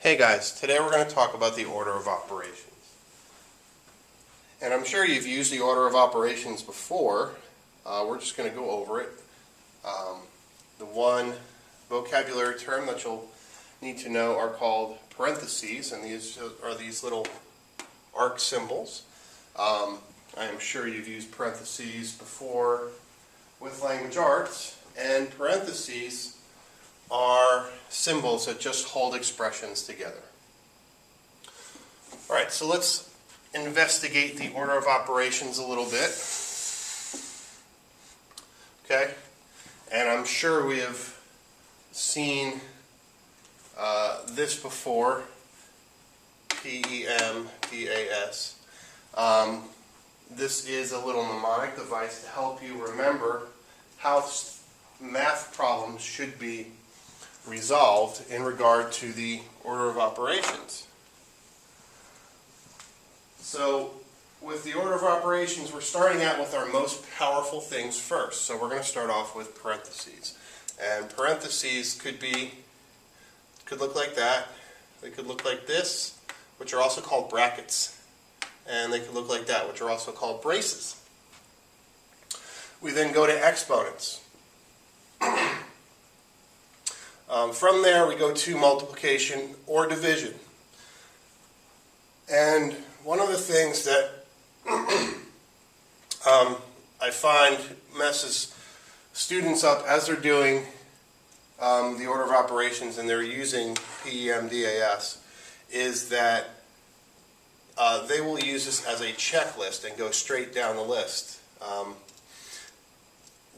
Hey guys, today we're going to talk about the order of operations. And I'm sure you've used the order of operations before. We're just going to go over it. The one vocabulary term that you'll need to know are called parentheses, and these are these little arc symbols. I am sure you've used parentheses before with language arts, and parentheses are symbols that just hold expressions together. Alright, so let's investigate the order of operations a little bit. Okay, and I'm sure we have seen this before, PEMDAS. This is a little mnemonic device to help you remember how math problems should be resolved in regard to the order of operations. So with the order of operations, we're starting out with our most powerful things first. So we're going to start off with parentheses. And parentheses could look like that. They could look like this, which are also called brackets. And they could look like that, which are also called braces. We then go to exponents. From there we go to multiplication or division. And one of the things that I find messes students up as they're doing the order of operations and they're using PEMDAS is that they will use this as a checklist and go straight down the list.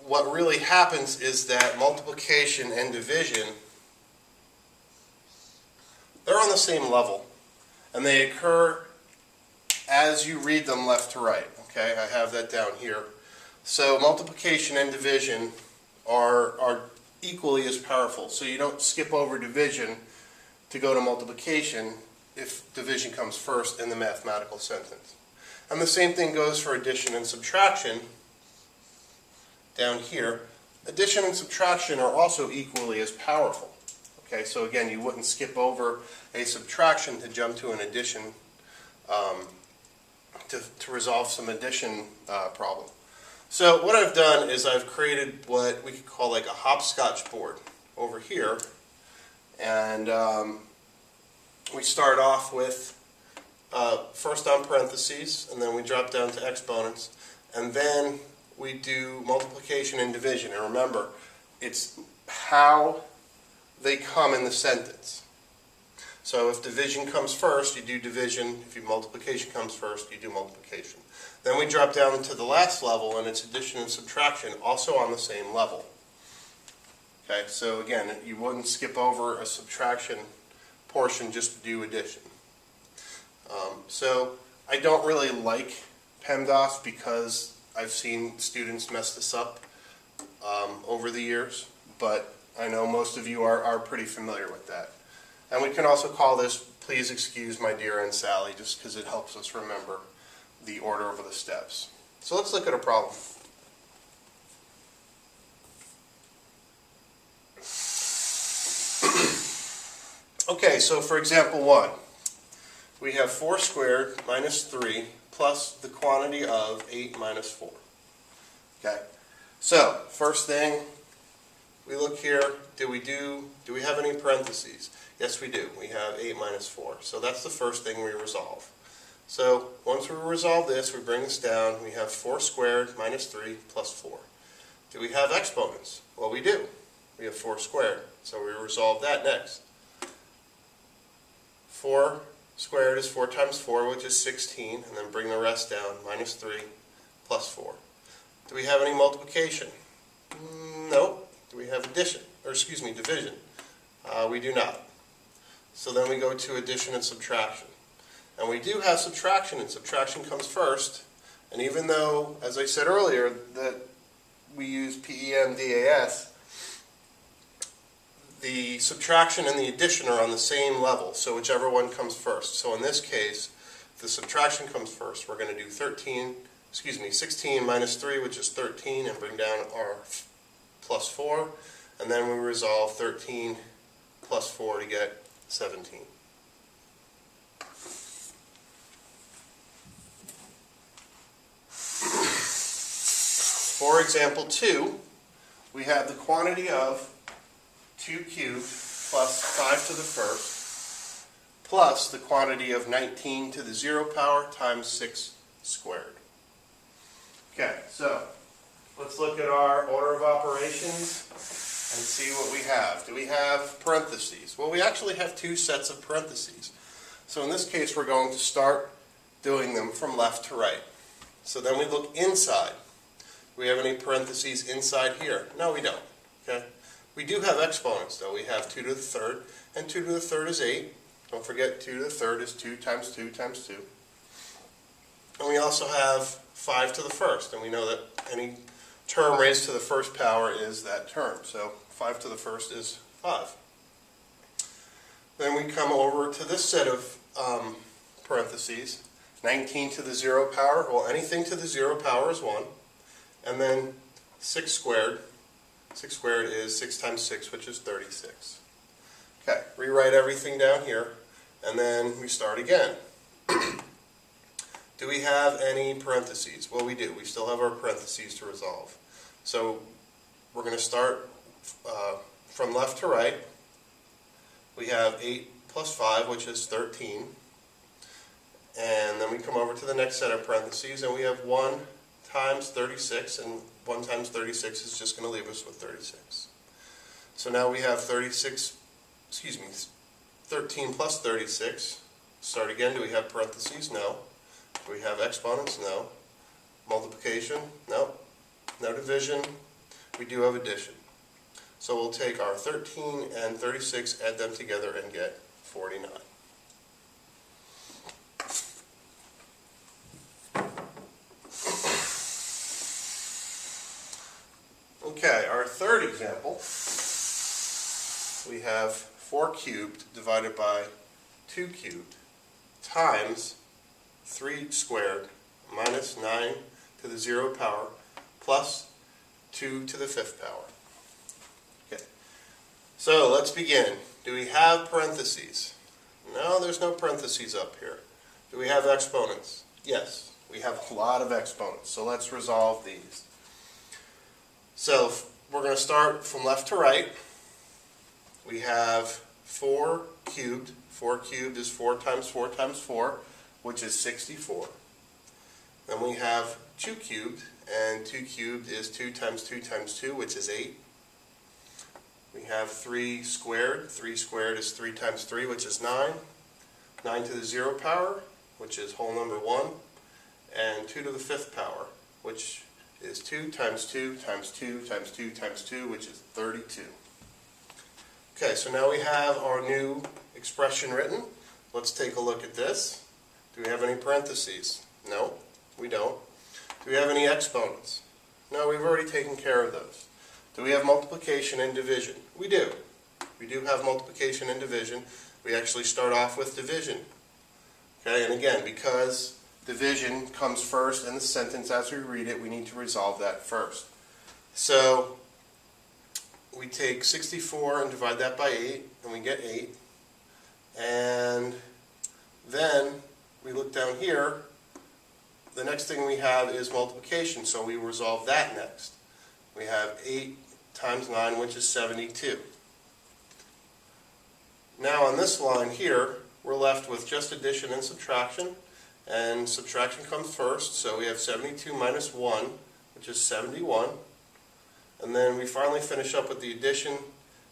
What really happens is that multiplication and division, they're on the same level, and they occur as you read them left to right. Okay, I have that down here. So multiplication and division are equally as powerful. So you don't skip over division to go to multiplication if division comes first in the mathematical sentence. And the same thing goes for addition and subtraction. Down here, addition and subtraction are also equally as powerful. Okay, so again, you wouldn't skip over a subtraction to jump to an addition to resolve some addition problem. So what I've done is I've created what we could call like a hopscotch board over here, and we start off with first on parentheses, and then we drop down to exponents, and then we do multiplication and division. And remember, it's how they come in the sentence. So if division comes first, you do division. If multiplication comes first, you do multiplication. Then we drop down to the last level, and it's addition and subtraction, also on the same level. Okay, so again, you wouldn't skip over a subtraction portion just to do addition. So I don't really like PEMDAS because I've seen students mess this up over the years, but I know most of you are pretty familiar with that. And we can also call this, please excuse my dear Aunt Sally, just because it helps us remember the order of the steps. So let's look at a problem. Okay, so for example 1, we have 4 squared minus 3 plus the quantity of 8 minus 4. Okay, so first thing, we look here, do we have any parentheses? Yes, we do. We have 8 minus 4. So that's the first thing we resolve. So once we resolve this, we bring this down, we have 4 squared minus 3 plus 4. Do we have exponents? Well, we do. We have 4 squared, so we resolve that next. 4 squared is 4 times 4, which is 16, and then bring the rest down, minus 3 plus 4. Do we have any multiplication? No. Do we have division? We do not. So then we go to addition and subtraction. And we do have subtraction, and subtraction comes first. And even though, as I said earlier, that we use PEMDAS, the subtraction and the addition are on the same level, so whichever one comes first. So in this case, if the subtraction comes first, we're going to do 16 minus 3, which is 13, and bring down our plus 4, and then we resolve 13 plus 4 to get 17. For example 2, we have the quantity of 2 cubed plus 5 to the first plus the quantity of 19 to the 0 power times 6 squared. Okay, so let's look at our order of operations and see what we have. Do we have parentheses? Well, we actually have 2 sets of parentheses. So in this case, we're going to start doing them from left to right. So then we look inside. Do we have any parentheses inside here? No, we don't. Okay. We do have exponents, though. We have 2 to the third, and 2 to the third is 8. Don't forget, 2 to the third is 2 times 2 times 2. And we also have 5 to the first, and we know that any term raised to the first power is that term. So 5 to the first is 5. Then we come over to this set of parentheses. 19 to the 0 power, well, anything to the 0 power is 1. And then 6 squared. 6 squared is 6 times 6, which is 36. Okay, rewrite everything down here, and then we start again. Do we have any parentheses? Well, we do. We still have our parentheses to resolve. So we're going to start from left to right. We have 8 plus 5, which is 13. And then we come over to the next set of parentheses, and we have 1 times 36, and 1 times 36 is just going to leave us with 36. So now we have 13 plus 36. Start again. Do we have parentheses? No. Do we have exponents? No. Multiplication? No. No division. We do have addition. So we'll take our 13 and 36, add them together, and get 49. Okay, our third example, we have 4 cubed divided by 2 cubed times 3 squared minus 9 to the 0 power plus 2 to the 5th power. Okay, so let's begin. Do we have parentheses? No, there's no parentheses up here. Do we have exponents? Yes, we have a lot of exponents, so let's resolve these. So we're going to start from left to right. We have 4 cubed. 4 cubed is 4 times 4 times 4, which is 64. Then we have 2 cubed, and 2 cubed is 2 times 2 times 2, which is 8. We have 3 squared. 3 squared is 3 times 3, which is 9. 9 to the 0 power, which is whole number 1. And 2 to the 5th power, which is 2 times 2 times 2 times 2 times 2, which is 32. Okay, so now we have our new expression written. Let's take a look at this. Do we have any parentheses? No, we don't. Do we have any exponents? No, we've already taken care of those. Do we have multiplication and division? We do. We do have multiplication and division. We actually start off with division. Okay, and again, because division comes first in the sentence as we read it, we need to resolve that first. So we take 64 and divide that by 8, and we get 8. And then we look down here. The next thing we have is multiplication, so we resolve that next. We have 8 times 9, which is 72. Now on this line here, we're left with just addition and subtraction. And subtraction comes first, so we have 72 minus 1, which is 71. And then we finally finish up with the addition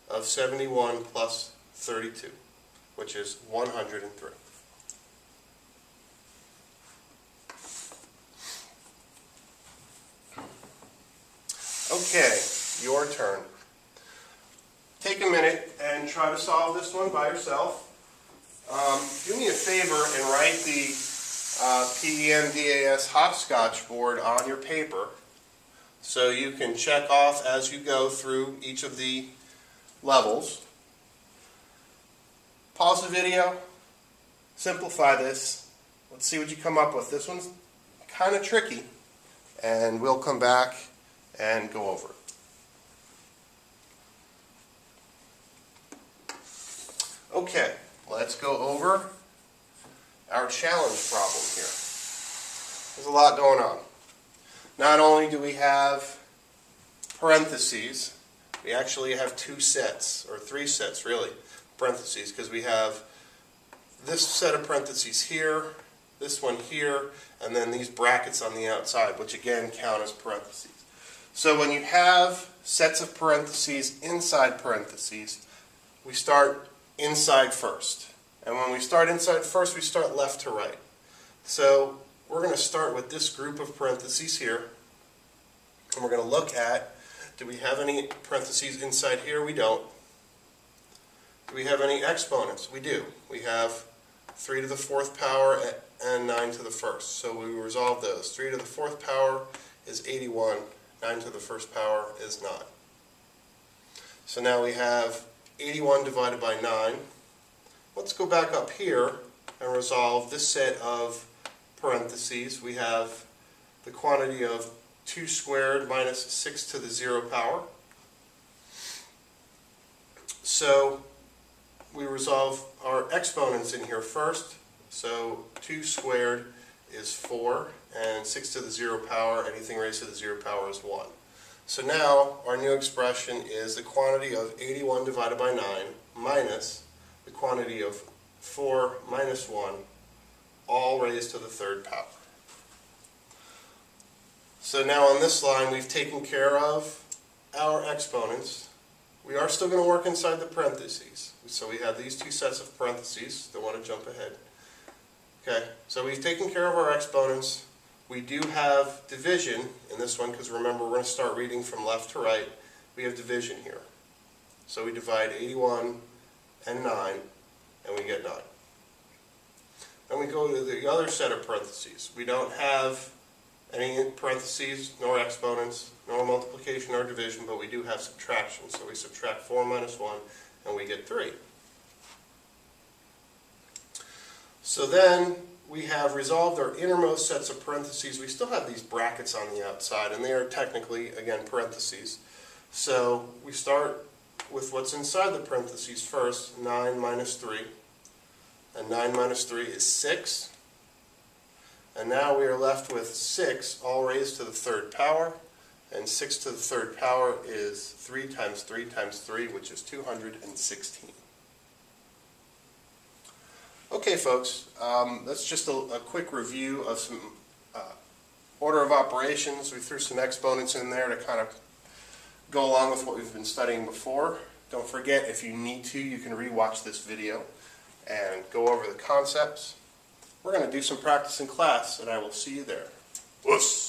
of 71 plus 32, which is 103. Okay, your turn. Take a minute and try to solve this one by yourself. Do me a favor and write the PEMDAS hopscotch board on your paper so you can check off as you go through each of the levels. Pause the video, simplify this, let's see what you come up with. This one's kind of tricky, and we'll come back and go over it. Okay, let's go over our challenge problem here. There's a lot going on. not only do we have parentheses, we actually have two sets, or three sets really, parentheses, because we have this set of parentheses here, this one here, and then these brackets on the outside, which again count as parentheses. So when you have sets of parentheses inside parentheses, we start inside first. And when we start inside first, we start left to right. So we're going to start with this group of parentheses here, and we're going to look at, do we have any parentheses inside here? We don't. Do we have any exponents? We do. We have 3 to the 4th power and 9 to the 1st. So we resolve those. 3 to the 4th power is 81. 9 to the 1st power is 9. So now we have 81 divided by 9. Let's go back up here and resolve this set of parentheses. We have the quantity of 2 squared minus 6 to the 0 power. So we resolve our exponents in here first. So 2 squared is 4, and 6 to the 0 power, anything raised to the 0 power is 1. So now our new expression is the quantity of 81 divided by 9 minus the quantity of 4 minus 1, all raised to the 3rd power. So now on this line we've taken care of our exponents. We are still going to work inside the parentheses. So we have these two sets of parentheses. Don't want to jump ahead. Okay, so we've taken care of our exponents. We do have division in this one because remember we're going to start reading from left to right. We have division here. So we divide 81 and 9 and we get 9. Then we go to the other set of parentheses. We don't have any parentheses, nor exponents, nor multiplication or division, but we do have subtraction. So we subtract 4 minus 1 and we get 3. So then we have resolved our innermost sets of parentheses. We still have these brackets on the outside, and they are technically, again, parentheses. So we start with what's inside the parentheses first, 9 minus 3. And 9 minus 3 is 6. And now we are left with 6, all raised to the 3rd power. And 6 to the 3rd power is 3 times 3 times 3, which is 216. Okay, folks, that's just a quick review of some order of operations. We threw some exponents in there to kind of go along with what we've been studying before. Don't forget, if you need to, you can re-watch this video and go over the concepts. We're going to do some practice in class, and I will see you there. Whoosh!